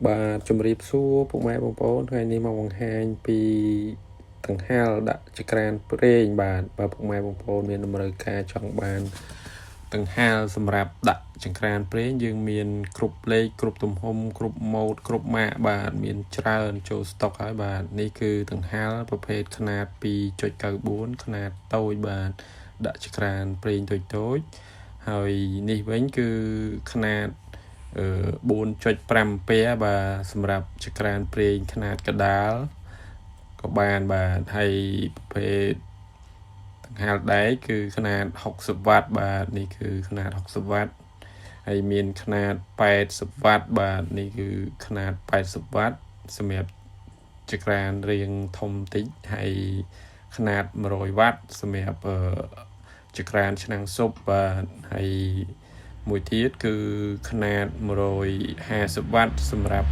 បាទជំរាបសួរពុកម៉ែបងប្អូនថ្ងៃនេះមកបង្ហាញពីដង្ហាលដាក់ចក្រានប្រេងបាទពុកម៉ែបងប្អូនមានតម្រូវការចង់បានដង្ហាលសម្រាប់ដាក់ចក្រានប្រេងយើងមានគ្រប់លេខគ្រប់ទំហំគ្រប់ម៉ូដគ្រប់ម៉ាកបាទមានច្រើនចូលស្តុកហើយបាទនេះគឺដង្ហាលប្រភេទខ្នាត 2.94 ខ្នាតតូចបាទដាក់ចក្រានប្រេងតូចហើយនេះវិញគឺខ្នាត4.5 អាបាទសម្រាប់ចក្រានប្រេងខ្នាតកដាលក៏បានបាទហើយប្រភេទដង្ហាលដែកគឺខ្នាត60 វ៉ាត់បាទនេះគឺខ្នាត60 វ៉ាត់ហើយមានខ្នាត80 វ៉ាត់បាទនេះគឺខ្នាត80 វ៉ាត់សម្រាប់ចក្រានរាងធំតិចហើយខ្នាត100 វ៉ាត់សម្រាប់ចក្រានឆ្នាំងស៊ុបបាទហើយមួយទៀតគឺខ្នាត150 វ៉ាត់សម្រាប់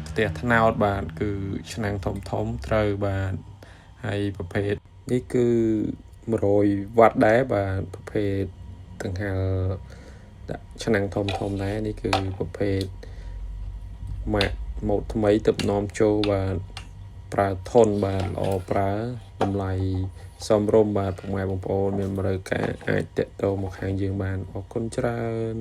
ផ្ទះថ្នោតបាទគឺឆ្នាំងធំត្រូវបាទហើយប្រភេទនេះគឺ100 វ៉ាត់ដែរបាទប្រភេទដង្ហាលដាក់ឆ្នាំងធំដែរនេះគឺប្រភេទម៉ាកម៉ូដថ្មីទើបនាំចូលបាទប្រើធន់បាទល្អប្រើតម្លៃសមរម្យបាទពុកម៉ែបងប្អូនមានតម្រូវការអាចតាក់ទងមកខាងយើងបានអរគុណច្រើន